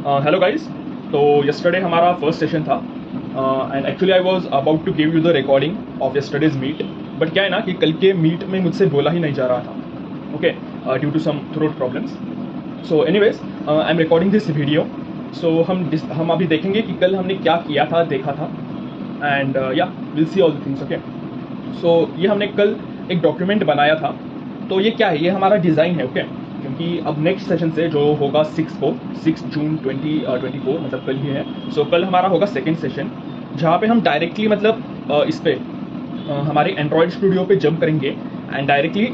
Hello guys. तो yesterday हमारा first session था and actually I was about to give you the recording of yesterday's meet. But क्या है ना कि कल के मीट में मुझसे बोला ही नहीं जा रहा था, okay, due to some throat problems. So anyways I am recording this video. So हम अभी देखेंगे कि कल हमने क्या किया था, देखा था, एंड या will see all the things. Okay, so ये हमने कल एक डॉक्यूमेंट बनाया था। तो ये क्या है, ये हमारा डिज़ाइन है। ओके, क्योंकि अब नेक्स्ट सेशन से जो होगा 6 जून 2024, मतलब कल ही है। सो कल हमारा होगा सेकेंड सेशन, जहाँ पे हम डायरेक्टली मतलब इस पे हमारे एंड्रॉयड स्टूडियो पे जंप करेंगे एंड डायरेक्टली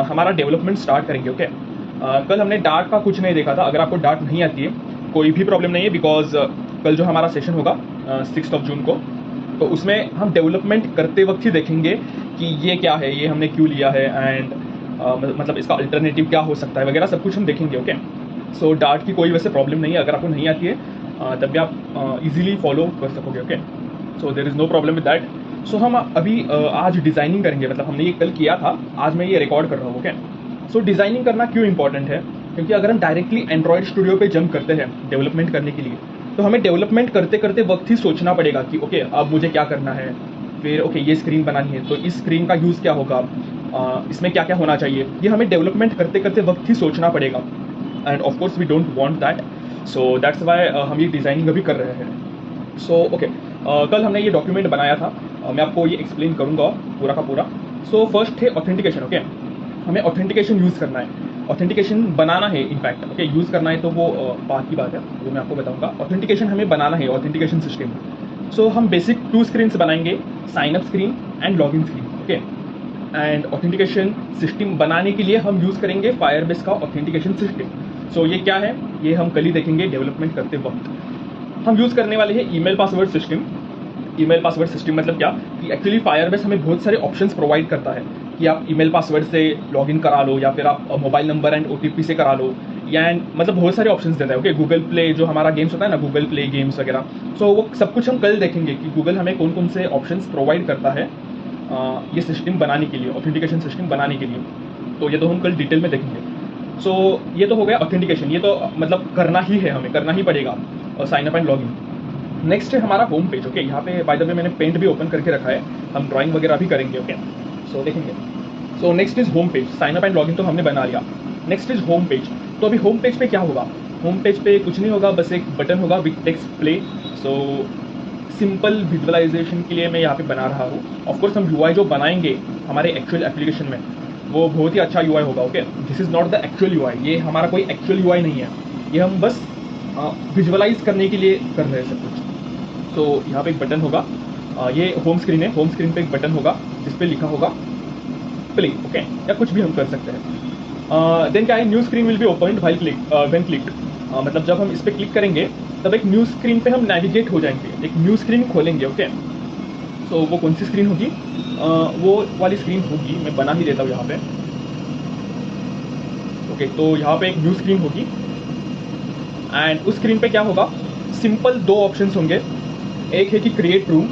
हमारा डेवलपमेंट स्टार्ट करेंगे। ओके, कल हमने डार्ट का कुछ नहीं देखा था। अगर आपको डार्ट नहीं आती है कोई भी प्रॉब्लम नहीं है, बिकॉज कल जो हमारा सेशन होगा 6 जून को, तो उसमें हम डेवलपमेंट करते वक्त ही देखेंगे कि ये क्या है, ये हमने क्यों लिया है, एंड मतलब इसका अल्टरनेटिव क्या हो सकता है वगैरह सब कुछ हम देखेंगे। ओके, सो डार्ट की कोई वैसे प्रॉब्लम नहीं है। अगर आपको नहीं आती है तब भी आप इजीली फॉलो कर सकोगे। Okay, so there is no problem with that. So हम अभी आज डिज़ाइनिंग करेंगे, मतलब हमने ये कल किया था, आज मैं ये रिकॉर्ड कर रहा हूँ। ओके, सो डिज़ाइनिंग करना क्यों इंपॉर्टेंट है, क्योंकि अगर हम डायरेक्टली एंड्रॉयड स्टूडियो पे जंप करते हैं डेवलपमेंट करने के लिए, तो हमें डेवलपमेंट करते करते वक्त ही सोचना पड़ेगा कि ओके अब मुझे क्या करना है, फिर ओके ये स्क्रीन बनानी है तो इस स्क्रीन का यूज़ क्या होगा, इसमें क्या क्या होना चाहिए, ये हमें डेवलपमेंट करते करते वक्त ही सोचना पड़ेगा। And of course we don't want that, so that's why हम ये डिज़ाइनिंग अभी कर रहे हैं। सो ओके, कल हमने ये डॉक्यूमेंट बनाया था, मैं आपको ये एक्सप्लेन करूँगा पूरा का पूरा। सो फर्स्ट है ऑथेंटिकेशन। ओके, हमें ऑथेंटिकेशन यूज़ करना है, ऑथेंटिकेशन बनाना है इनफैक्ट। ओके, यूज़ करना है तो वो बात की बात है, वो मैं आपको बताऊंगा। ऑथेंटिकेशन हमें बनाना है, ऑथेंटिकेशन सिस्टम। सो हम बेसिक 2 स्क्रीन्स बनाएंगे, sign up screen and login screen. Okay, and authentication system बनाने के लिए हम यूज़ करेंगे फायरबेस का ऑथेंटिकेशन सिस्टम। सो ये क्या है, ये हम कल ही देखेंगे डेवलपमेंट करते वक्त। हम यूज़ करने वाले हैं email password system. Email password system मतलब क्या कि एक्चुअली फायरबेस हमें बहुत सारे ऑप्शंस प्रोवाइड करता है कि आप ईमेल पासवर्ड से लॉगिन करा लो, या फिर आप मोबाइल नंबर एंड ओटीपी से करा लो, या मतलब बहुत सारे ऑप्शंस देता है। ओके, गूगल प्ले जो हमारा गेम्स होता है ना, गूगल प्ले गेम्स वगैरह, सो वो सब कुछ हम कल देखेंगे कि गूगल हमें कौन कौन से ऑप्शंस प्रोवाइड करता है ये सिस्टम बनाने के लिए, ऑथेंटिकेशन सिस्टम बनाने के लिए। तो ये तो हम कल डिटेल में देखेंगे। सो ये तो हो गया ऑथेंटिकेशन, ये तो मतलब करना ही है, हमें करना ही पड़ेगा, और sign up and login. Next है हमारा होम पेज। ओके, यहाँ पे बाय द वे मैंने पेंट भी ओपन करके रखा है, हम ड्राइंग वगैरह भी करेंगे। ओके, सो देखेंगे। So next is home page, sign up and login तो हमने बना लिया। Next is home page. तो अभी होम पेज पे क्या होगा, होम पेज पे कुछ नहीं होगा, बस एक बटन होगा with text play. So simple visualization के लिए मैं यहाँ पे बना रहा हूँ। ऑफकोर्स हम यूआई जो बनाएंगे हमारे एक्चुअल एप्लीकेशन में, वो बहुत ही अच्छा यूआई होगा। Okay, this is not the actual UI, ये हमारा कोई एक्चुअल यूआई नहीं है, ये हम बस विजुअलाइज करने के लिए कर रहे हैं सब कुछ। तो यहाँ पे एक बटन होगा, ये होम स्क्रीन है, होम स्क्रीन पे एक बटन होगा जिस पे लिखा होगा प्ले। ओके, या कुछ भी हम कर सकते हैं। देन क्या है, new screen will be opened while when clicked. मतलब जब हम इस पर क्लिक करेंगे तब एक न्यू स्क्रीन पे हम नेविगेट हो जाएंगे, एक न्यू स्क्रीन खोलेंगे। ओके, सो वो कौन सी स्क्रीन होगी, वो वाली स्क्रीन होगी, मैं बना ही देता हूँ यहाँ पे। ओके, तो यहाँ पे एक न्यू स्क्रीन होगी एंड उस स्क्रीन पे क्या होगा, सिंपल 2 ऑप्शंस होंगे, एक है कि क्रिएट रूम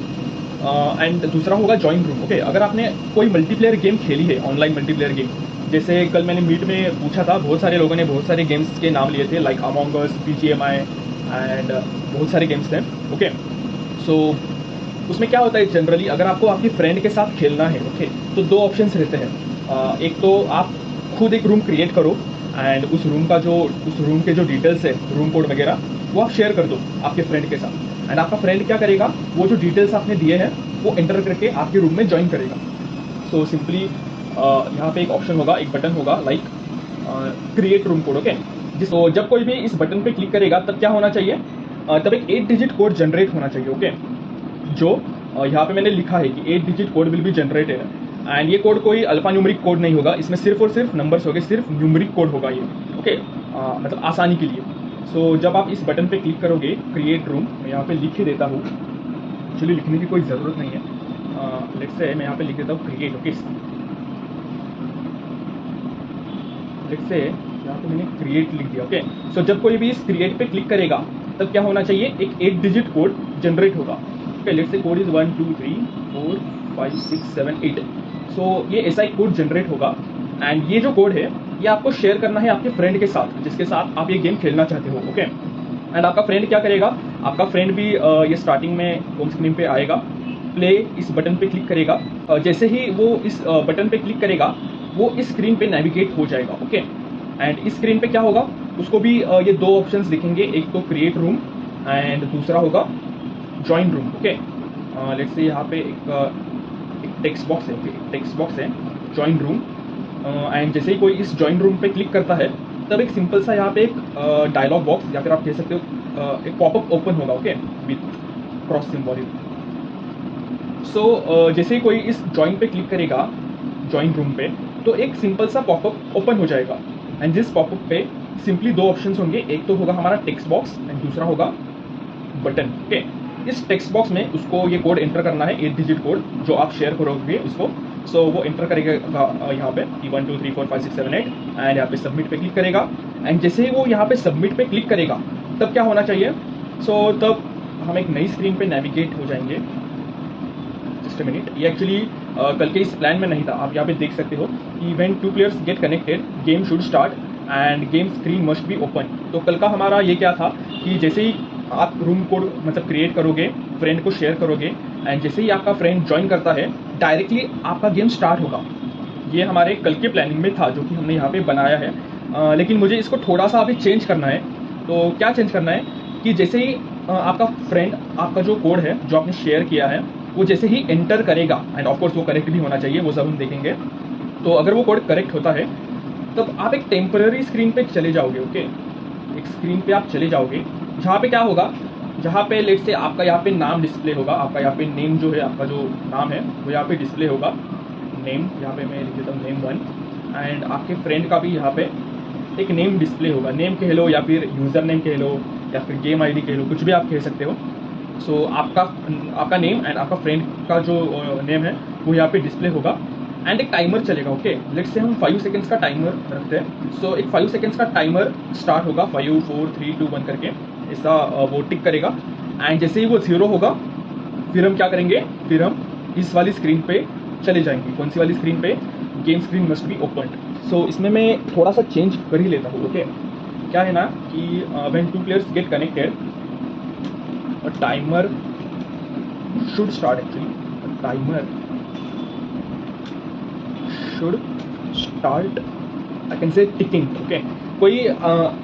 एंड दूसरा होगा ज्वाइन रूम। ओके, अगर आपने कोई मल्टीप्लेयर गेम खेली है, ऑनलाइन मल्टीप्लेयर गेम, जैसे कल मैंने मीट में पूछा था, बहुत सारे लोगों ने बहुत सारे गेम्स के नाम लिए थे, like among us, BGMI and बहुत सारे गेम्स थे। ओके, सो उसमें क्या होता है जनरली, अगर आपको आपके फ्रेंड के साथ खेलना है, ओके, तो 2 ऑप्शंस रहते हैं। एक तो आप खुद एक रूम क्रिएट करो एंड उस रूम के जो डिटेल्स है, रूम कोड वगैरह, वो आप शेयर कर दो आपके फ्रेंड के साथ, एंड आपका फ्रेंड क्या करेगा, वो जो डिटेल्स आपने दिए हैं वो एंटर करके आपके रूम में ज्वाइन करेगा। सो सिंपली यहाँ पे एक ऑप्शन होगा, एक बटन होगा like create room code. Okay, तो जब कोई भी इस बटन पे क्लिक करेगा तब क्या होना चाहिए, तब एक 8 डिजिट कोड जनरेट होना चाहिए। ओके, जो यहाँ पे मैंने लिखा है कि 8 digit code will be generated, and ये कोड कोई अल्फा न्यूमेरिक कोड नहीं होगा, इसमें सिर्फ और सिर्फ नंबर्स होंगे, सिर्फ न्यूमेरिक कोड होगा ये। ओके, मतलब आसानी के लिए। सो जब आप इस बटन पे क्लिक करोगे क्रिएट रूम, मैं यहाँ पे लिख ही देता हूँ, एक्चुअली लिखने की कोई ज़रूरत नहीं है, लेट्स से मैं यहाँ पे लिख देता हूँ क्रिएट। ओके, लेट्स से यहाँ पे मैंने क्रिएट लिख दिया। ओके, सो जब कोई भी इस क्रिएट पे क्लिक करेगा तब क्या होना चाहिए, एक 8 डिजिट कोड जनरेट होगा। Okay, let's say code is 1 2 3 4 5 6 7 8। सो ये ऐसा एक कोड जनरेट होगा एंड ये जो कोड है ये आपको शेयर करना है आपके फ्रेंड के साथ, जिसके साथ आप ये गेम खेलना चाहते हो। ओके, एंड आपका फ्रेंड क्या करेगा, आपका फ्रेंड भी ये स्टार्टिंग में होम स्क्रीन पे आएगा, प्ले इस बटन पे क्लिक करेगा। जैसे ही वो इस बटन पे क्लिक करेगा वो इस स्क्रीन पे नेविगेट हो जाएगा। ओके, एंड इस स्क्रीन पे क्या होगा, उसको भी ये दो ऑप्शंस दिखेंगे, एक तो क्रिएट रूम एंड दूसरा होगा join room. Okay, let's say यहाँ पे एक टेक्स्ट बॉक्स है, टेक्स्ट बॉक्स है जॉइन रूम, एंड जैसे ही कोई इस जॉइन रूम पे क्लिक करता है तब एक सिंपल सा यहाँ पे एक डायलॉग बॉक्स या फिर आप कह सकते हो एक पॉपअप ओपन होगा। Okay, with cross symbol. So जैसे ही कोई इस जॉइन पे क्लिक करेगा जॉइन रूम पे तो एक सिंपल सा पॉपअप ओपन हो जाएगा, एंड जिस पॉपअप पे सिंपली दो ऑप्शंस होंगे, एक तो होगा हमारा टेक्स्ट बॉक्स एंड दूसरा होगा बटन। ओके, इस टेक्स्ट बॉक्स में उसको ये कोड एंटर करना है, 8 डिजिट कोड जो आप शेयर करोगे उसको। सो वो एंटर करेगा यहाँ पे 1 2 3 4 5 6 7 8 एंड यहाँ पे सबमिट पे क्लिक करेगा। एंड जैसे ही वो यहाँ पे सबमिट पे क्लिक करेगा तब क्या होना चाहिए, तब हम एक नई स्क्रीन पे नेविगेट हो जाएंगे। जस्ट अ मिनट, ये एक्चुअली कल के इस प्लान में नहीं था, आप यहाँ पे देख सकते हो कि when 2 players get connected game should start and game screen must be open. तो कल का हमारा ये क्या था कि जैसे ही आप रूम कोड मतलब क्रिएट करोगे, फ्रेंड को शेयर करोगे, एंड जैसे ही आपका फ्रेंड ज्वाइन करता है डायरेक्टली आपका गेम स्टार्ट होगा। ये हमारे कल के प्लानिंग में था जो कि हमने यहाँ पे बनाया है, लेकिन मुझे इसको थोड़ा सा अभी चेंज करना है। तो क्या चेंज करना है कि जैसे ही आपका फ्रेंड आपका जो कोड है जो आपने शेयर किया है वो जैसे ही एंटर करेगा, एंड ऑफकोर्स वो करेक्ट भी होना चाहिए, वो सब हम देखेंगे। तो अगर वो कोड करेक्ट होता है तब आप एक टेम्पररी स्क्रीन पे चले जाओगे। ओके, एक स्क्रीन पे आप चले जाओगे जहाँ पे क्या होगा, जहाँ पे लेट से आपका यहाँ पे नाम डिस्प्ले होगा, आपका यहाँ पे नेम जो है, आपका जो नाम है वो यहाँ पे डिस्प्ले होगा। नेम यहाँ पे मैं लिख देता हूँ नेम 1, एंड आपके फ्रेंड का भी यहाँ पे एक नेम डिस्प्ले होगा। नेम कह लो या फिर यूज़र नेम कह लो या फिर गेम आईडी कह लो, कुछ भी आप कह सकते हो। सो आपका नेम एंड आपका फ्रेंड का जो नेम है वो यहाँ पे डिस्प्ले होगा, एंड एक टाइमर चलेगा। ओके, लेट्स से हम 5 सेकेंड्स का टाइमर रखते हैं। सो एक 5 सेकेंड्स का टाइमर स्टार्ट होगा, 5 4 3 2 1 करके ऐसा वो टिक करेगा, एंड जैसे ही वो 0 होगा फिर हम क्या करेंगे, फिर हम इस वाली स्क्रीन पे चले जाएंगे। कौन सी वाली स्क्रीन पे, game screen must be open. So इसमें मैं थोड़ा सा चेंज कर ही लेता हूँ। ओके, क्या है ना कि when 2 players get connected a timer should start, actually timer should start, I can say ticking. Okay, कोई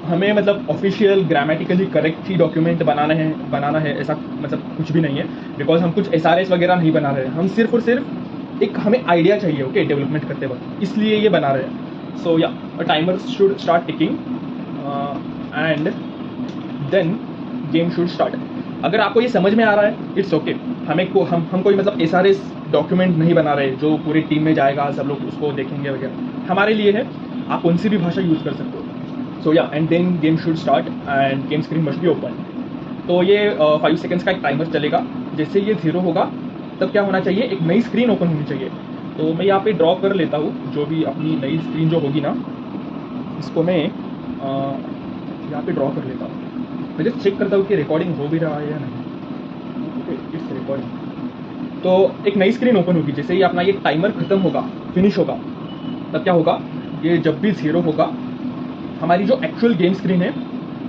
हमें मतलब ऑफिशियल ग्रामेटिकली करेक्ट ही डॉक्यूमेंट बनाना है ऐसा मतलब कुछ भी नहीं है, बिकॉज हम कुछ SRS वगैरह नहीं बना रहे हैं, हम सिर्फ और सिर्फ एक हमें आइडिया चाहिए। ओके, डेवलपमेंट करते वक्त, इसलिए ये बना रहे हैं। So yeah timer should start ticking and then game should start. अगर आपको ये समझ में आ रहा है इट्स ओके। हम कोई मतलब SRS डॉक्यूमेंट नहीं बना रहे जो पूरी टीम में जाएगा, सब लोग उसको देखेंगे वगैरह, हमारे लिए है, आप कौन सी भी भाषा यूज़ कर सकते हो। So yeah and then game should start and game screen must be open. तो ये 5 सेकेंड्स का एक टाइमर चलेगा, जैसे ये 0 होगा तब क्या होना चाहिए, एक नई स्क्रीन ओपन होनी चाहिए। तो मैं यहाँ पे ड्रॉ कर लेता हूँ जो भी अपनी नई स्क्रीन जो होगी ना, इसको मैं यहाँ पे ड्रॉ कर लेता हूँ। मैं जस्ट चेक करता हूँ कि रिकॉर्डिंग हो भी रहा है या नहीं। Okay, it's recording. तो एक नई स्क्रीन ओपन होगी, जैसे ही अपना ये टाइमर खत्म होगा, फिनिश होगा, तब क्या होगा, ये जब भी 0 होगा हमारी जो एक्चुअल गेम स्क्रीन है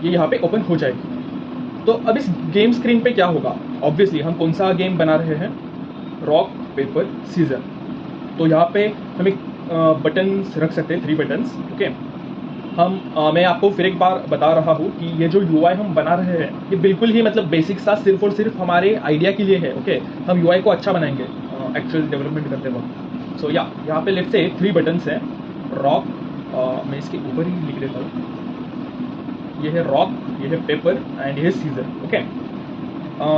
ये यहाँ पे ओपन हो जाएगी। तो अब इस गेम स्क्रीन पे क्या होगा, ऑब्वियसली हम कौन सा गेम बना रहे हैं, रॉक पेपर सीजर। तो यहाँ पे हम एक बटन्स रख सकते हैं, 3 बटन्स। ओके, मैं आपको फिर एक बार बता रहा हूँ कि ये जो UI हम बना रहे हैं ये बिल्कुल ही मतलब बेसिक सा सिर्फ और सिर्फ हमारे आइडिया के लिए है। ओके, हम UI को अच्छा बनाएंगे एक्चुअल डेवलपमेंट करते वक्त। सो या यहाँ पे लेट्स से 3 बटन्स हैं, रॉक, मैं इसके ऊपर ही लिख देता हूँ, ये है रॉक, ये है पेपर एंड ये है सीजर। ओके,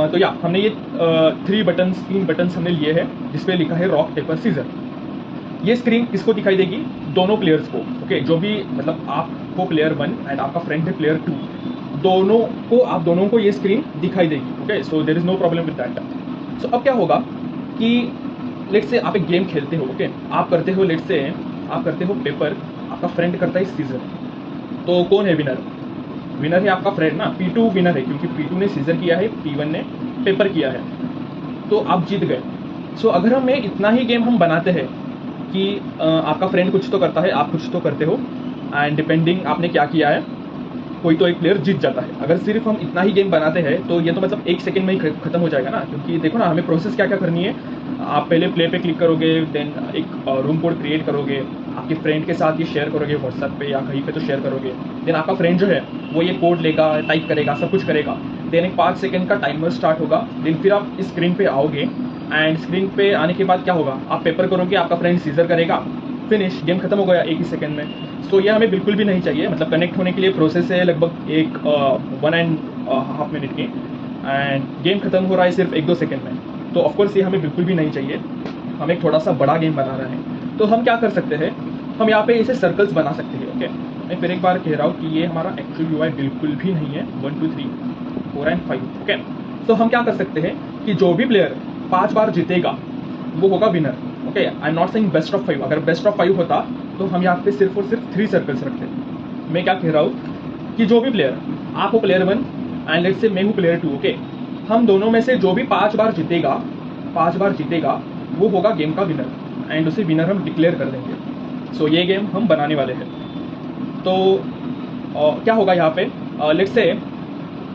तो या हमने ये 3 बटन्स हमने लिए हैं जिसपे लिखा है रॉक पेपर सीजर। ये स्क्रीन किसको दिखाई देगी, दोनों प्लेयर्स को। ओके, जो भी मतलब आपको प्लेयर 1 एंड आपका फ्रेंड है प्लेयर 2, आप दोनों को ये स्क्रीन दिखाई देगी। Okay, so there is no problem with that. So अब क्या होगा कि लेट्स से आप एक गेम खेलते हो। ओके, आप करते हो लेट्स से आप करते हो पेपर, आपका फ्रेंड करता है सीजर, तो कौन है विनर? विनर है आपका फ्रेंड ना, P2 विनर है क्योंकि P2 ने सीजर किया है, P1 ने पेपर किया है, तो आप जीत गए। सो अगर हमें इतना ही गेम हम बनाते हैं कि आपका फ्रेंड कुछ तो करता है, आप कुछ तो करते हो, एंड डिपेंडिंग आपने क्या किया है, कोई तो एक प्लेयर जीत जाता है। अगर सिर्फ हम इतना ही गेम बनाते हैं तो ये तो मतलब 1 सेकंड में ही खत्म हो जाएगा ना, क्योंकि देखो ना हमें प्रोसेस क्या क्या करनी है। आप पहले प्ले पे क्लिक करोगे, देन एक रूम कोड क्रिएट करोगे, आपके फ्रेंड के साथ ये शेयर करोगे व्हाट्सएप पे या कहीं पे तो शेयर करोगे। देन आपका फ्रेंड जो है वो ये कोड लेगा, टाइप करेगा, सब कुछ करेगा। देन एक 5 सेकंड का टाइमर स्टार्ट होगा। देन फिर आप इस स्क्रीन पे आओगे एंड स्क्रीन पे आने के बाद क्या होगा, आप पेपर करोगे, आपका फ्रेंड सीजर करेगा, फिनिश, गेम खत्म हो गया 1 ही सेकंड में। सो ये हमें बिल्कुल भी नहीं चाहिए। मतलब कनेक्ट होने के लिए प्रोसेस है लगभग 1.5 मिनट की, एंड गेम खत्म हो रहा है सिर्फ 1-2 सेकंड में। तो ऑफकोर्स ये हमें बिल्कुल भी नहीं चाहिए। हम एक थोड़ा सा बड़ा गेम बना रहे हैं, तो हम क्या कर सकते हैं, हम यहाँ पे ऐसे सर्कल्स बना सकते हैं। ओके, मैं फिर एक बार कह रहा हूँ कि ये हमारा एक्चुअल यूआई बिल्कुल भी नहीं है 1 2 3 4 एंड 5। ओके, तो हम क्या कर सकते हैं कि जो भी प्लेयर 5 बार जीतेगा वो होगा winner. Okay, I am not saying best of 5। अगर बेस्ट ऑफ 5 होता तो हम यहाँ पे सिर्फ और सिर्फ 3 सर्कल्स रखते हैं। मैं क्या कह रहा हूँ कि जो भी प्लेयर, आप हो प्लेयर 1 एंड लेट्स से मैं हूँ प्लेयर 2। ओके, हम दोनों में से जो भी 5 बार जीतेगा वो होगा गेम का विनर, एंड उसे विनर हम डिक्लेयर कर देंगे। सो ये गेम हम बनाने वाले हैं। तो क्या होगा यहाँ पे, लेट्स से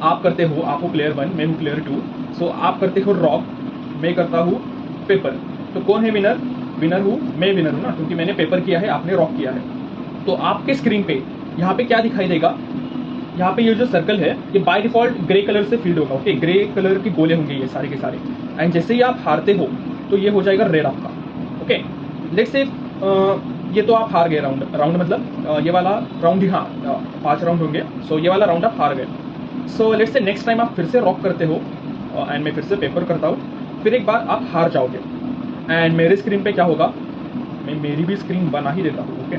आप करते हो, आप हो प्लेयर 1, मैं हूँ प्लेयर 2। सो आप करते हो रॉक, मैं करता हूँ पेपर। तो कौन है विनर? विनर हूँ मैं, विनर हूँ ना, क्योंकि मैंने पेपर किया है, आपने रॉक किया है। तो आपके स्क्रीन पे यहाँ पे क्या दिखाई देगा, यहाँ पे ये जो सर्कल है ये बाय डिफॉल्ट ग्रे कलर से फील्ड होगा। ओके, ग्रे कलर के गोले होंगे ये सारे के सारे, एंड जैसे ही आप हारते हो तो ये हो जाएगा रेड आपका। ओके, लेट्स से ये तो आप हार गए राउंड मतलब ये वाला राउंड ही, हाँ 5 राउंड होंगे। सो ये वाला राउंड आप हार गए। So let's say next time आप फिर से रॉक करते हो एंड मैं फिर से पेपर करता हूँ, फिर एक बार आप हार जाओगे एंड मेरे स्क्रीन पे क्या होगा, मैं मेरी भी स्क्रीन बना ही देता हूँ। ओके,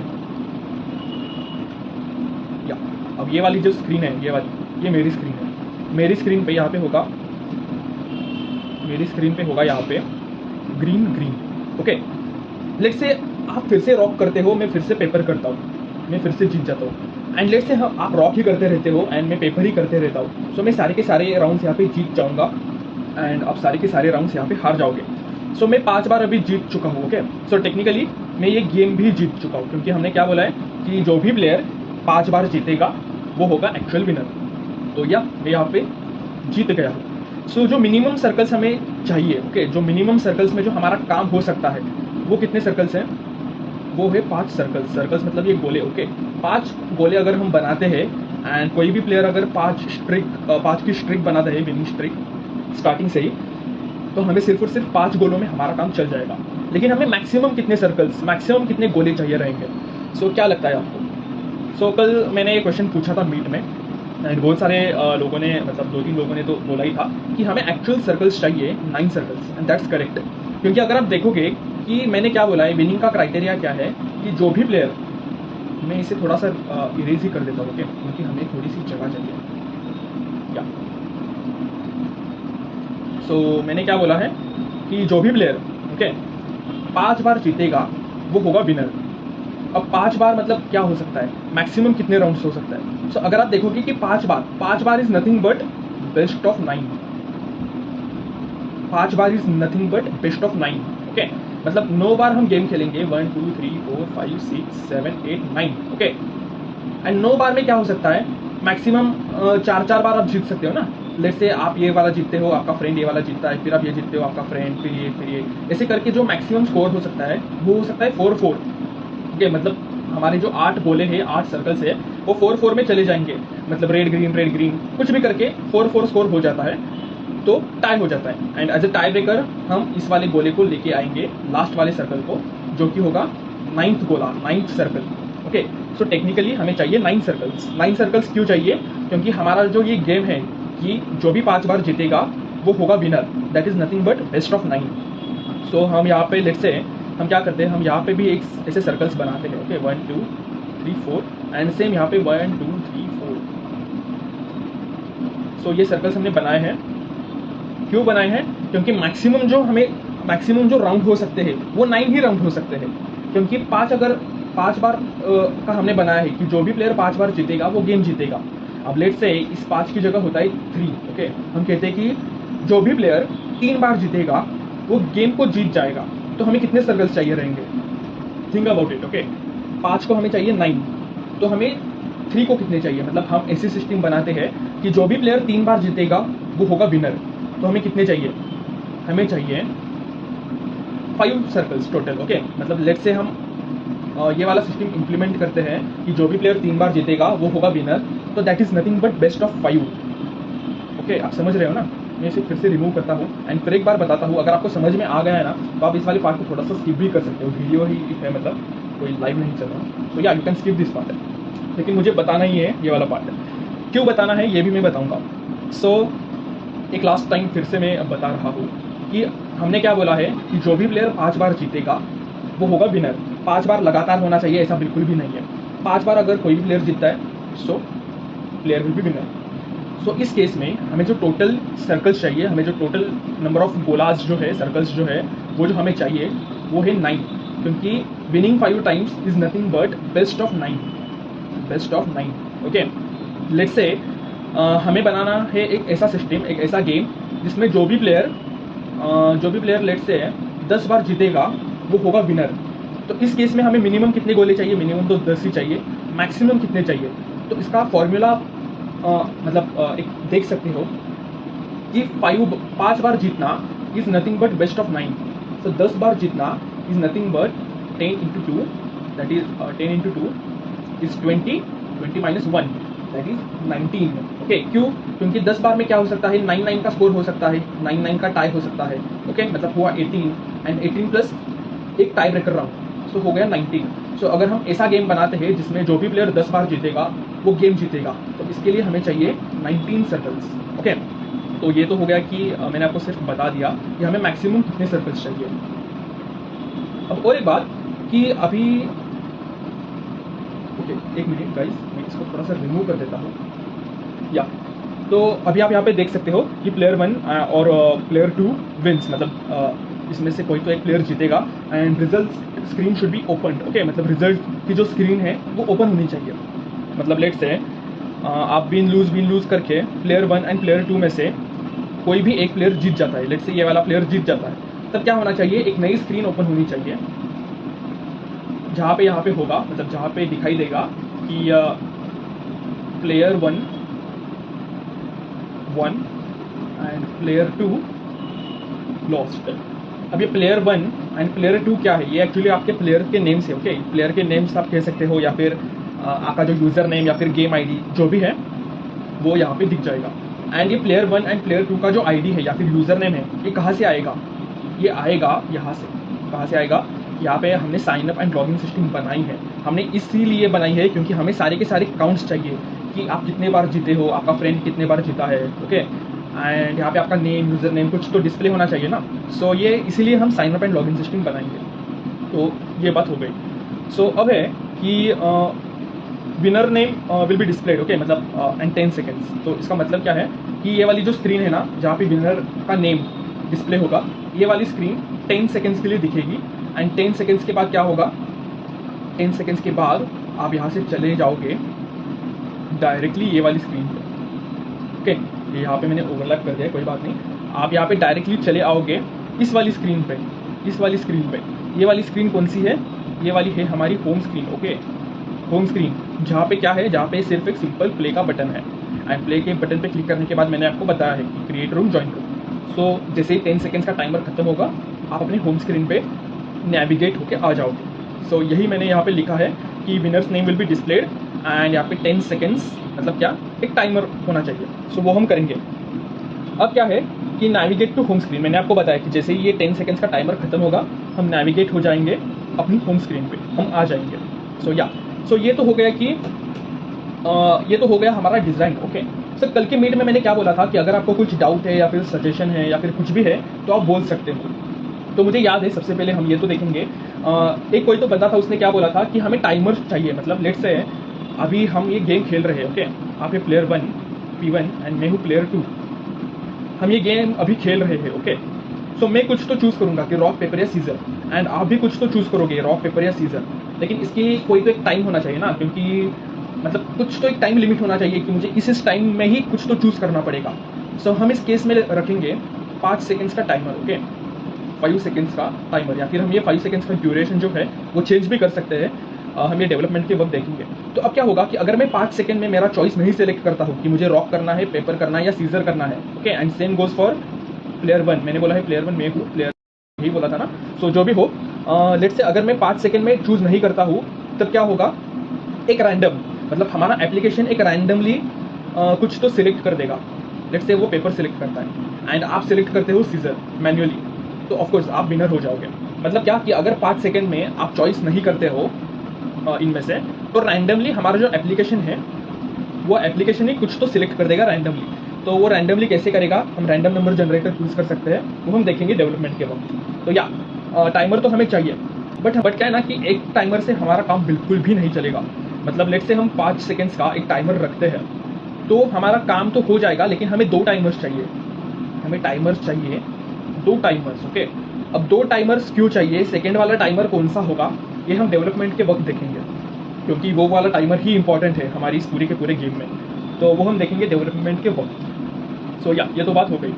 या अब ये वाली जो स्क्रीन है, ये मेरी स्क्रीन है। मेरी स्क्रीन पे यहाँ पे होगा, मेरी स्क्रीन पे होगा यहाँ पे ग्रीन। ओके, लेट्स से आप फिर से रॉक करते हो, मैं फिर से पेपर करता हूँ, मैं फिर से जीत जाता हूँ। एंड लेट्स से आप रॉक ही करते रहते हो एंड मैं पेपर ही करते रहता हूँ। सो मैं सारे के सारे राउंड्स यहाँ पे जीत जाऊँगा एंड आप सारे के सारे राउंड्स यहाँ पे हार जाओगे। सो मैं 5 बार अभी जीत चुका हूँ। ओके, सो टेक्निकली मैं ये गेम भी जीत चुका हूँ, क्योंकि हमने क्या बोला है कि जो भी प्लेयर 5 बार जीतेगा वो होगा एक्चुअल विनर। तो या मैं यहाँ पे जीत गया हूँ। सो जो मिनिमम सर्कल्स हमें चाहिए, ओके, जो मिनिमम सर्कल्स में जो हमारा काम हो सकता है वो कितने सर्कल्स हैं, वो है 5 सर्कल्स। सर्कल्स मतलब ये गोले। ओके, 5 गोले अगर हम बनाते हैं एंड कोई भी प्लेयर अगर 5 की स्ट्रिक बनाता है, विनिंग स्ट्रिक स्टार्टिंग से ही, तो हमें सिर्फ और सिर्फ 5 गोलों में हमारा काम चल जाएगा। लेकिन हमें मैक्सिमम कितने सर्कल्स, मैक्सिमम कितने गोले चाहिए रहेंगे? सो क्या लगता है आपको? सो कल मैंने ये क्वेश्चन पूछा था मीट में एंड बहुत सारे लोगों ने, मतलब 2-3 लोगों ने तो बोला ही था कि हमें एक्चुअल सर्कल्स चाहिए 9 सर्कल्स, एंड दैट्स करेक्ट। क्योंकि अगर आप देखोगे कि मैंने क्या बोला है, विनिंग का क्राइटेरिया क्या है कि जो भी प्लेयर, मैं इसे थोड़ा सा इरेज ही कर देता हूँ, ओके, क्योंकि हमें थोड़ी सी जगह चाहिए। या सो मैंने क्या बोला है कि जो भी प्लेयर, ओके, 5 बार जीतेगा वो होगा विनर। अब 5 बार मतलब क्या हो सकता है, मैक्सिमम कितने राउंड्स हो सकता है? सो अगर आप देखोगे कि 5 bar is nothing but best of 9। 5 bar is nothing but best of 9। Okay, मतलब 9 बार हम गेम खेलेंगे, 1 2 3 4 5 6 7 8 9। ओके, एंड 9 बार में क्या हो सकता है, मैक्सिमम 4 बार आप जीत सकते हो ना। लेट्स से आप ये वाला जीतते हो, आपका फ्रेंड ये वाला जीतता है, फिर आप ये जीतते हो, आपका फ्रेंड, फिर ये, ऐसे करके जो मैक्सिमम स्कोर हो सकता है वो हो सकता है 4-4। ओके, मतलब हमारे जो 8 गोले हैं, 8 सर्कल्स है, वो 4-4 में चले जाएंगे। मतलब रेड ग्रीन कुछ भी करके 4-4 स्कोर हो जाता है, तो टाई हो जाता है। And as a tie breaker हम इस वाले गोले को लेके आएंगे, लास्ट वाले सर्कल को, जो कि होगा 9th गोला, 9th circle. Okay, so technically हमें चाहिए 9 सर्कल्स। 9 सर्कल्स क्यों चाहिए? क्योंकि हमारा जो ये गेम है कि जो भी 5 बार जीतेगा वो होगा winner, that is nothing but best of 9। सो हम यहाँ पे लेट्स से हम क्या करते हैं, हम यहाँ पे भी एक ऐसे सर्कल्स बनाते हैं। ओके, 1 2 3 4 एंड सेम यहाँ पे 1 2 3 4। सो ये सर्कल्स हमने बनाए हैं। क्यों बनाए हैं? क्योंकि मैक्सिमम जो राउंड हो सकते हैं वो 9 ही राउंड हो सकते हैं। क्योंकि 5 बार का हमने बनाया है कि जो भी प्लेयर 5 बार जीतेगा वो गेम जीतेगा। अब लेट्स से इस 5 की जगह होता है 3। ओके, हम कहते हैं कि जो भी प्लेयर 3 बार जीतेगा वो गेम को जीत जाएगा। तो हमें कितने सर्कल्स चाहिए रहेंगे? Think about it. ओके, 5 को हमें चाहिए 9, तो हमें 3 को कितने चाहिए, मतलब हम ऐसी सिस्टम बनाते हैं कि जो भी प्लेयर 3 बार जीतेगा वो होगा विनर। तो हमें कितने चाहिए, हमें चाहिए 5 सर्कल्स टोटल। ओके, मतलब लेट से हम ये वाला सिस्टम इंप्लीमेंट करते हैं कि जो भी प्लेयर 3 बार जीतेगा वो होगा विनर, तो that is nothing but best of 5। Okay, आप समझ रहे हो ना। मैं इसे फिर से रिमूव करता हूँ एंड फिर एक बार बताता हूँ। अगर आपको समझ में आ गया है ना तो आप इस वाले पार्ट को थोड़ा सा स्किप भी कर सकते हो, वीडियो ही है, मतलब कोई लाइव नहीं चल रहा। तो या you can skip this part, लेकिन मुझे बताना ही है ये वाला पार्ट। क्यों बताना है ये भी मैं बताऊँगा। सो एक लास्ट टाइम फिर से मैं बता रहा हूँ कि हमने क्या बोला है कि जो भी प्लेयर 5 बार जीतेगा वो होगा विनर। 5 बार लगातार होना चाहिए ऐसा बिल्कुल भी नहीं है। 5 बार अगर कोई भी प्लेयर जीतता है so player will be winner. So इस केस में हमें जो टोटल सर्कल्स चाहिए, हमें जो टोटल नंबर ऑफ गोलाज जो है, सर्कल्स जो है, वो जो हमें चाहिए वो है 9, क्योंकि winning 5 times is nothing but best of 9, best of 9। Okay, let's say हमें बनाना है एक ऐसा सिस्टम, एक ऐसा गेम जिसमें जो भी प्लेयर लेट्स से 10 बार जीतेगा वो होगा विनर। तो इस केस में हमें मिनिमम कितने गोले चाहिए, मिनिमम तो 10 ही चाहिए, मैक्सिमम कितने चाहिए। तो इसका फॉर्मूला एक देख सकते हो कि 5 बार जीतना is nothing but best of 9। सो 10 बार जीतना is nothing but 10 into 2, that is 10 into 2 is 20, 20 minus 1 that is 19। Okay, क्यों, क्योंकि 10 बार में क्या हो सकता है, 9-9 का स्कोर हो सकता है, 9-9 का टाई हो सकता है। ओके, मतलब हुआ 18 एंड 18 प्लस एक टाई ब्रेकर राउंड, सो हो गया 19। सो अगर हम ऐसा गेम बनाते हैं जिसमें जो भी प्लेयर 10 बार जीतेगा वो गेम जीतेगा, तो इसके लिए हमें चाहिए 19 सर्कल्स। ओके, तो ये तो हो गया कि मैंने आपको सिर्फ बता दिया कि हमें मैक्सिमम कितने सर्कल्स चाहिए। अब और एक बात कि अभी ओके, एक मिनट गाइस, मैं इसको थोड़ा सा रिमूव कर देता हूँ। या तो अभी आप यहाँ पे देख सकते हो कि प्लेयर 1 और प्लेयर 2 विंस, मतलब इसमें से कोई तो एक प्लेयर जीतेगा and result screen should be open. Okay, मतलब रिजल्ट की जो स्क्रीन है वो ओपन होनी चाहिए। मतलब लेट्स से आप विन लूज करके प्लेयर 1 एंड प्लेयर 2 में से कोई भी एक प्लेयर जीत जाता है, लेट्स से ये वाला प्लेयर जीत जाता है, तब क्या होना चाहिए, एक नई स्क्रीन ओपन होनी चाहिए जहाँ पे यहाँ पे होगा, मतलब जहाँ पे दिखाई देगा कि प्लेयर 1 एंड प्लेयर 2 लॉस्ट। अब ये प्लेयर 1 एंड प्लेयर 2 क्या है, ये एक्चुअली आपके प्लेयर के नेम्स है। ओके, प्लेयर के नेम्स आप कह सकते हो, या फिर आपका जो यूज़र नेम या फिर गेम आईडी जो भी है वो यहाँ पे दिख जाएगा। एंड ये प्लेयर 1 एंड प्लेयर 2 का जो आईडी है या फिर यूज़र नेम है, ये कहाँ से आएगा, ये आएगा यहाँ से। कहाँ से आएगा, यहाँ पे हमने sign up and login system बनाई है। हमने इसीलिए बनाई है क्योंकि हमें सारे के सारे काउंट्स चाहिए कि आप कितने बार जीते हो, आपका फ्रेंड कितने बार जीता है। ओके, एंड यहाँ पे आपका नेम, यूज़र नेम कुछ तो डिस्प्ले होना चाहिए ना। सो ये इसीलिए हम sign up and login system बनाएंगे। तो ये बात हो गई। सो अब है कि winner name will be displayed. Okay, मतलब एंड 10 सेकेंड्स। तो इसका मतलब क्या है कि ये वाली जो स्क्रीन है ना जहाँ पे विनर का नेम डिस्प्ले होगा, ये वाली स्क्रीन 10 सेकेंड्स के लिए दिखेगी। एंड 10 सेकेंड्स के बाद क्या होगा, 10 सेकेंड्स के बाद आप यहाँ से चले जाओगे डायरेक्टली ये वाली स्क्रीन पे। ओके, ये यहाँ पे मैंने ओवरलैप कर दिया है, कोई बात नहीं। आप यहाँ पे डायरेक्टली चले आओगे इस वाली स्क्रीन पे, इस वाली स्क्रीन पे। ये वाली स्क्रीन कौन सी है, ये वाली है हमारी home screen. Okay, home screen जहाँ पे क्या है, जहाँ पे सिर्फ एक सिंपल प्ले का बटन है। एंड प्ले के बटन पे क्लिक करने के बाद मैंने आपको बताया है कि क्रिएट रूम, ज्वाइन रूम। सो जैसे ही 10 सेकेंड्स का टाइमर खत्म होगा आप अपने होम स्क्रीन पे नेविगेट होके आ जाओगे। सो यही मैंने यहाँ पे लिखा है कि winners name will be displayed and यहाँ पे 10 सेकेंड्स, मतलब क्या, एक टाइमर होना चाहिए। सो वो हम करेंगे। अब क्या है कि नेविगेट टू होम स्क्रीन, मैंने आपको बताया कि जैसे ही ये 10 सेकेंड्स का टाइमर खत्म होगा हम नेविगेट हो जाएंगे अपनी होम स्क्रीन पे, हम आ जाएंगे। सो ये तो हो गया कि ये तो हो गया हमारा डिज़ाइन। ओके, सर कल के मीट में मैंने क्या बोला था कि अगर आपको कुछ डाउट है या फिर सजेशन है या फिर कुछ भी है तो आप बोल सकते हो। तो मुझे याद है, सबसे पहले हम ये तो देखेंगे, एक कोई तो बंदा था, उसने क्या बोला था कि हमें टाइमर चाहिए। मतलब लेट्स से अभी हम ये गेम खेल रहे हैं। ओके, आप ये प्लेयर 1 P1 एंड मैं हूँ प्लेयर 2, हम ये गेम अभी खेल रहे हैं। ओके, सो मैं कुछ तो चूज़ करूँगा कि रॉक पेपर या सीजर, एंड आप भी कुछ तो चूज़ करोगे रॉक पेपर या सीजर। लेकिन इसकी कोई तो एक टाइम होना चाहिए ना, क्योंकि मतलब कुछ तो एक टाइम लिमिट होना चाहिए कि मुझे इस टाइम में ही कुछ तो चूज़ करना पड़ेगा। सो हम इस केस में रखेंगे 5 सेकेंड्स का टाइमर। ओके, 5 सेकेंड्स का टाइमर, या फिर हम ये 5 सेकेंड्स का ड्यूरेशन जो है वो चेंज भी कर सकते हैं। हम ये डेवलपमेंट के वक्त देखेंगे। तो अब क्या होगा कि अगर मैं 5 सेकंड में मेरा चॉइस नहीं सेलेक्ट करता हूँ कि मुझे रॉक करना है, पेपर करना है या सीजर करना है, okay, and same goes for player 1। मैंने बोला है प्लेयर 1 मैं हूँ, प्लेयर यही बोला था ना। सो जो भी हो, लेट्स से अगर मैं 5 सेकंड में चूज नहीं करता हूँ, तब क्या होगा, एक रैंडम, मतलब हमारा एप्लीकेशन एक रैंडमली कुछ तो सिलेक्ट कर देगा। लेट्स से वो पेपर सिलेक्ट करता है एंड आप सिलेक्ट करते हो सीजर मैन्युअली, तो ऑफकोर्स आप विनर हो जाओगे। मतलब क्या कि अगर 5 सेकंड में आप चॉइस नहीं करते हो इनमें से, तो रैंडमली हमारा जो एप्लीकेशन है वो एप्लीकेशन ही कुछ तो सिलेक्ट कर देगा रैंडमली। तो वो रैंडमली कैसे करेगा, हम रैंडम नंबर जनरेटर यूज़ कर सकते हैं, वो हम देखेंगे डेवलपमेंट के वक्त। तो या टाइमर तो हमें चाहिए, बट क्या है ना कि एक टाइमर से हमारा काम बिल्कुल भी नहीं चलेगा। मतलब लेट्स से हम 5 सेकेंड्स का एक टाइमर रखते हैं, तो हमारा काम तो हो जाएगा, लेकिन हमें 2 टाइमर्स चाहिए। हमें टाइमर्स चाहिए 2 टाइमर्स, ओके। अब 2 टाइमर्स क्यों चाहिए, सेकेंड वाला टाइमर कौन सा होगा, ये हम डेवलपमेंट के वक्त देखेंगे, क्योंकि वो वाला टाइमर ही इंपॉर्टेंट है हमारी इस पूरे के पूरे गेम में। तो वो हम देखेंगे डेवलपमेंट के वक्त। सो या ये तो बात हो गई।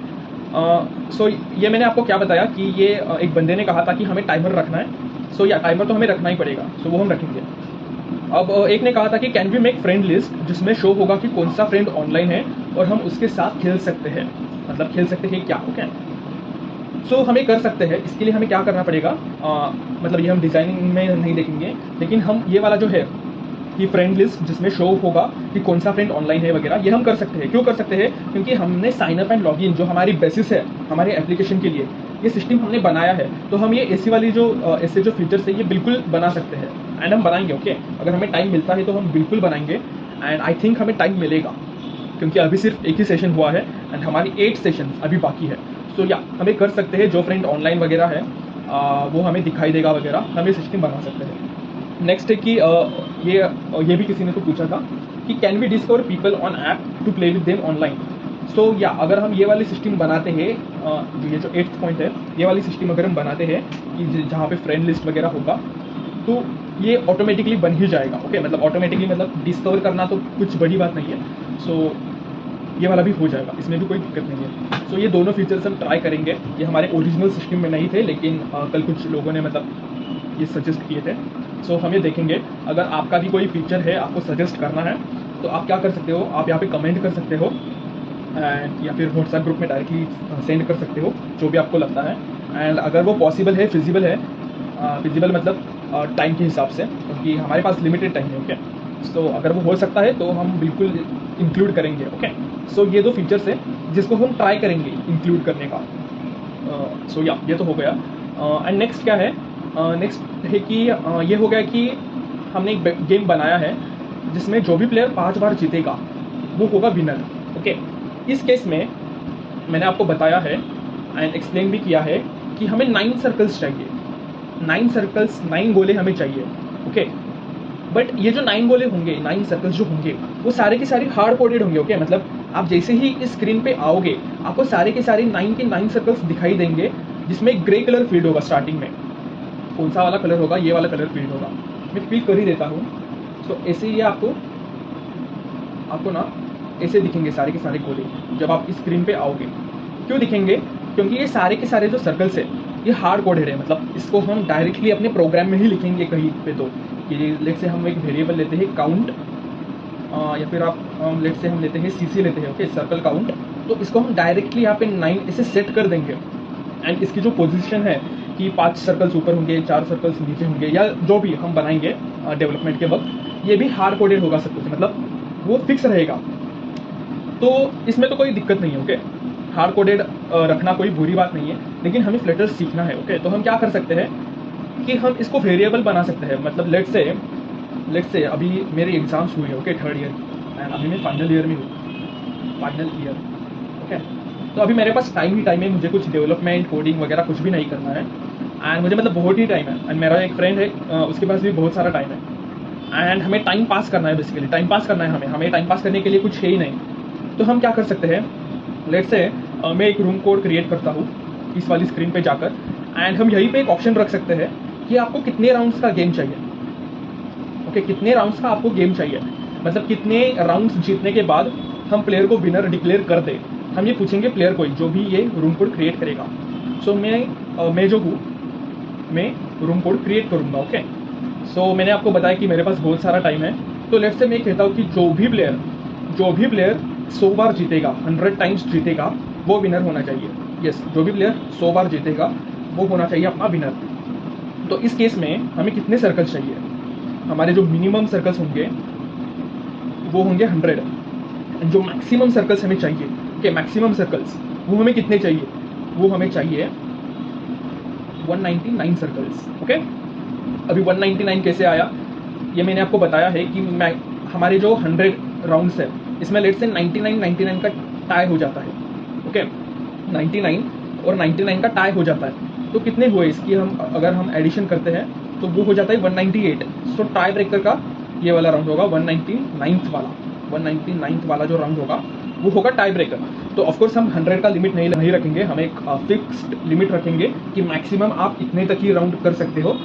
सो ये मैंने आपको क्या बताया कि ये एक बंदे ने कहा था कि हमें टाइमर रखना है। सो या टाइमर तो हमें रखना ही पड़ेगा, सो वो हम रखेंगे। अब एक ने कहा था कि can we make friend list, जिसमें शो होगा कि कौन सा फ्रेंड ऑनलाइन है और हम उसके साथ खेल सकते हैं। मतलब खेल सकते हैं क्या, ओके। सो हमें कर सकते हैं, इसके लिए हमें क्या करना पड़ेगा, मतलब ये हम डिजाइनिंग में नहीं देखेंगे, लेकिन हम ये वाला जो है कि फ्रेंड लिस्ट जिसमें शो होगा कि कौन सा फ्रेंड ऑनलाइन है वगैरह, ये हम कर सकते हैं। क्यों कर सकते हैं, क्योंकि हमने साइन अप एंड लॉगिन जो हमारी बेसिस है हमारे एप्लीकेशन के लिए, ये सिस्टम हमने बनाया है। तो हम ये ऐसी वाली जो ऐसे जो फीचर्स है ये बिल्कुल बना सकते हैं एंड हम बनाएंगे, ओके। अगर हमें टाइम मिलता है तो हम बिल्कुल बनाएंगे एंड आई थिंक हमें टाइम मिलेगा, क्योंकि अभी सिर्फ एक ही सेशन हुआ है एंड हमारी 8 सेशन अभी बाकी है। सो या हमें कर सकते हैं, जो फ्रेंड ऑनलाइन वगैरह है वो हमें दिखाई देगा वगैरह, हम ये सिस्टम बना सकते हैं। नेक्स्ट है कि ये भी किसी ने तो पूछा था कि can we discover people on app to play with them online. So या अगर हम ये वाली सिस्टम बनाते हैं, ये जो 8th पॉइंट है, ये वाली सिस्टम अगर हम बनाते हैं कि जहाँ पे फ्रेंड लिस्ट वगैरह होगा, तो ये ऑटोमेटिकली बन ही जाएगा, ओके। मतलब ऑटोमेटिकली, मतलब डिस्कवर करना तो कुछ बड़ी बात नहीं है। सो ये वाला भी हो जाएगा, इसमें भी कोई दिक्कत नहीं है। सो ये दोनों फीचर्स हम ट्राई करेंगे। ये हमारे ओरिजिनल सिस्टम में नहीं थे, लेकिन कल कुछ लोगों ने मतलब ये सजेस्ट किए थे। सो हम ये देखेंगे। अगर आपका भी कोई फीचर है आपको सजेस्ट करना है, तो आप क्या कर सकते हो, आप यहाँ पे कमेंट कर सकते हो या फिर व्हाट्सएप ग्रुप में डायरेक्टली सेंड कर सकते हो, जो भी आपको लगता है। एंड अगर वो पॉसिबल है, फिजिबल है, फिजिबल मतलब टाइम के हिसाब से, क्योंकि हमारे पास लिमिटेड टाइम है, ओके। सो अगर वो हो सकता है तो हम बिल्कुल इंक्लूड करेंगे, ओके। सो ये 2 फीचर्स है जिसको हम ट्राई करेंगे इंक्लूड करने का। सो या ये तो हो गया। एंड नेक्स्ट क्या है, नेक्स्ट है कि ये हो गया कि हमने एक गेम बनाया है जिसमें जो भी प्लेयर 5 बार जीतेगा वो होगा विनर, ओके। इस केस में मैंने आपको बताया है एंड एक्सप्लेन भी किया है कि हमें 9 सर्कल्स चाहिए, 9 सर्कल्स, 9 गोले हमें चाहिए, ओके। बट ये जो 9 गोले होंगे, 9 सर्कल्स जो होंगे, वो सारे के सारे हार्ड कोडेड होंगे, ओके। मतलब आप जैसे ही इस स्क्रीन पे आओगे, आपको सारे के सारे 9 के 9 सर्कल्स दिखाई देंगे, जिसमें ग्रे कलर फील्ड होगा स्टार्टिंग में। कौन सा वाला कलर होगा, ये वाला कलर फील्ड होगा, मैं फील कर ही देता हूँ। सो ऐसे ही आपको ना ऐसे दिखेंगे सारे के सारे गोले जब आप इस स्क्रीन पे आओगे। क्यों दिखेंगे, क्योंकि ये सारे के सारे जो सर्कल्स है ये हार्ड कोडेड है। मतलब इसको हम डायरेक्टली अपने प्रोग्राम में ही लिखेंगे कहीं पे। तो ये लेट से हम एक वेरिएबल लेते हैं काउंट, या फिर आप लेट से हम लेते हैं सीसी लेते हैं, ओके, सर्कल काउंट। तो इसको हम डायरेक्टली यहाँ पे 9 ऐसे सेट कर देंगे एंड इसकी जो पोजीशन है कि 5 सर्कल्स ऊपर होंगे, 4 सर्कल्स नीचे होंगे, या जो भी हम बनाएंगे डेवलपमेंट के वक्त, ये भी हार्ड कोडेड होगा सब कुछ, मतलब वो फिक्स रहेगा। तो इसमें तो कोई दिक्कत नहीं है, ओके। हार्ड कोडेड रखना कोई बुरी बात नहीं है, लेकिन हमें फ्लटर सीखना है, ओके। तो हम क्या कर सकते हैं कि हम इसको वेरिएबल बना सकते हैं। मतलब लेट्स से अभी मेरे एग्जाम्स हुए, ओके, 3rd ईयर की, एंड अभी मैं फाइनल ईयर में हूँ, फाइनल ईयर, ओके। तो अभी मेरे पास टाइम ही टाइम है, मुझे कुछ डेवलपमेंट कोडिंग वगैरह कुछ भी नहीं करना है एंड मुझे मतलब बहुत ही टाइम है। एंड मेरा एक फ्रेंड है, उसके पास भी बहुत सारा टाइम है एंड हमें टाइम पास करना है, बेसिकली टाइम पास करना है हमें टाइम पास करने के लिए कुछ है ही नहीं। तो हम क्या कर सकते हैं, लेट्स से मैं एक रूम कोड क्रिएट करता हूँ इस वाली स्क्रीन पे जाकर, एंड हम यहीं पे एक ऑप्शन रख सकते हैं कि आपको कितने राउंड्स का गेम चाहिए, ओके। कितने राउंड्स का आपको गेम चाहिए, मतलब कितने राउंड्स जीतने के बाद हम प्लेयर को विनर डिक्लेयर कर दें। हम ये पूछेंगे प्लेयर को, जो भी ये रूम कोड क्रिएट करेगा। सो मैं जो हूँ, मैं रूम कोड क्रिएट करूँगा, ओके। सो मैंने आपको बताया कि मेरे पास बहुत सारा टाइम है, तो लेट्स से मैं कहता हूँ कि जो भी प्लेयर 100 बार जीतेगा, 100 टाइम्स जीतेगा, वो विनर होना चाहिए। यस, जो भी प्लेयर 100 बार जीतेगा वो होना चाहिए अपना विनर। तो इस केस में हमें कितने सर्कल्स चाहिए? हमारे जो मिनिमम सर्कल्स होंगे वो होंगे 100, जो मैक्सिमम सर्कल्स हमें चाहिए, ओके, मैक्सिमम सर्कल्स वो हमें कितने चाहिए? वो हमें चाहिए 199 सर्कल्स। ओके, अभी 199 कैसे आया ये मैंने आपको बताया है कि हमारे जो 100 राउंड्स है इसमें लेट से 99 का टाई हो जाता है। ओके, 99 और 99 का टाई हो जाता है, तो कितने हुए इसकी हम अगर हम एडिशन करते हैं तो वो हो जाता है 198। सो टाई ब्रेकर का ये वाला राउंड होगा 199 वाला जो राउंड होगा वो होगा टाई ब्रेकर। तो ऑफकोर्स हम 100 का लिमिट नहीं रखेंगे, हम एक फिक्स्ड लिमिट रखेंगे कि मैक्सिमम आप इतने तक ही राउंड कर सकते हो।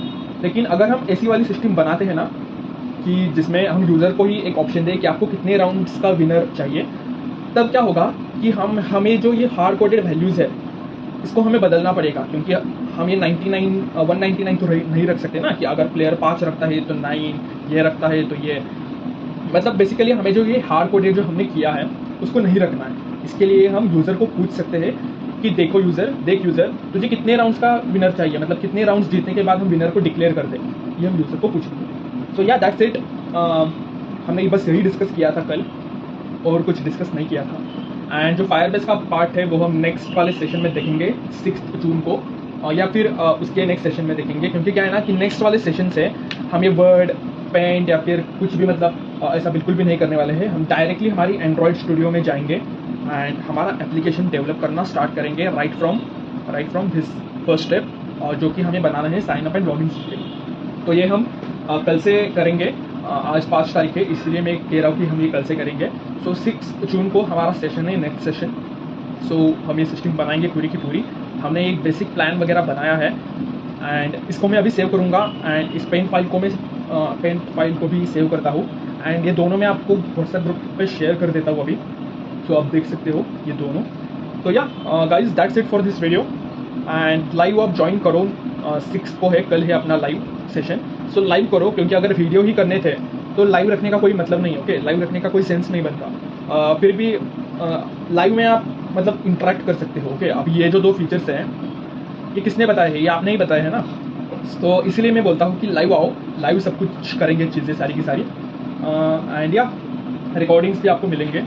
लेकिन अगर हम ऐसी वाली सिस्टम बनाते हैं ना कि जिसमें हम यूज़र को ही एक ऑप्शन दें कि आपको कितने राउंड्स का विनर चाहिए, तब क्या होगा कि हमें जो ये हार्ड कोडेड वैल्यूज़ है इसको हमें बदलना पड़ेगा, क्योंकि हम ये 199 तो नहीं रख सकते ना कि अगर प्लेयर 5 रखता है तो 9, ये रखता है तो ये, मतलब बेसिकली हमें जो ये हार्ड कोडेड जो हमने किया है उसको नहीं रखना है। इसके लिए हम यूज़र को पूछ सकते हैं कि देख यूज़र तुझे कितने राउंड्स का विनर चाहिए, मतलब कितने राउंड्स जीतने के बाद हम विनर को डिक्लेयर कर दें, ये हम यूज़र को पूछेंगे। सो या दैट्स इट। हमने बस यही डिस्कस किया था कल और कुछ डिस्कस नहीं किया था। एंड जो फायरबेस का पार्ट है वो हम नेक्स्ट वाले सेशन में देखेंगे 6 जून को, या फिर उसके नेक्स्ट सेशन में देखेंगे, क्योंकि क्या है ना कि नेक्स्ट वाले सेशन से हम ये वर्ड पेंट या फिर कुछ भी मतलब ऐसा बिल्कुल भी नहीं करने वाले हैं। हम डायरेक्टली हमारी एंड्रॉयड स्टूडियो में जाएंगे एंड हमारा एप्लीकेशन डेवलप करना स्टार्ट करेंगे right from this first step, जो कि हमें बनाना है sign up and login system. तो ये हम कल से करेंगे। आज 5 तारीख है, इसलिए मैं कह रहा हूँ कि हम ये कल से करेंगे। सो 6 जून को हमारा सेशन है, नेक्स्ट सेशन। सो हम ये सिस्टम बनाएंगे पूरी की पूरी। हमने एक बेसिक प्लान वगैरह बनाया है एंड इसको मैं अभी सेव करूँगा एंड इस पेंट फाइल को भी सेव करता हूँ एंड ये दोनों मैं आपको व्हाट्सएप ग्रुप पे शेयर कर देता हूँ अभी, तो आप देख सकते हो ये दोनों। तो yeah guys that's it for this video and live आप ज्वाइन करो। 6 को है, कल है अपना लाइव सेशन। सो लाइव करो, क्योंकि अगर वीडियो ही करने थे तो लाइव रखने का कोई मतलब नहीं। ओके, लाइव रखने का कोई सेंस नहीं बनता। फिर भी लाइव में आप मतलब इंटरेक्ट कर सकते हो। ओके, अब ये जो 2 फीचर्स हैं ये किसने बताए हैं? ये आपने ही बताया है ना। तो इसलिए मैं बोलता हूँ कि लाइव आओ, लाइव सब कुछ करेंगे, चीज़ें सारी की सारी एंड या रिकॉर्डिंग्स भी आपको मिलेंगे।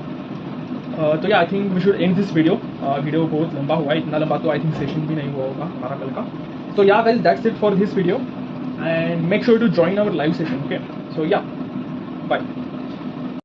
तो yeah I think we should end this video. Video बहुत लंबा हुआ है, इतना लंबा तो आई थिंक सेशन भी नहीं हुआ होगा हमारा कल का। So yeah guys, that's it for this video and make sure to join our live session. Okay, so yeah, bye.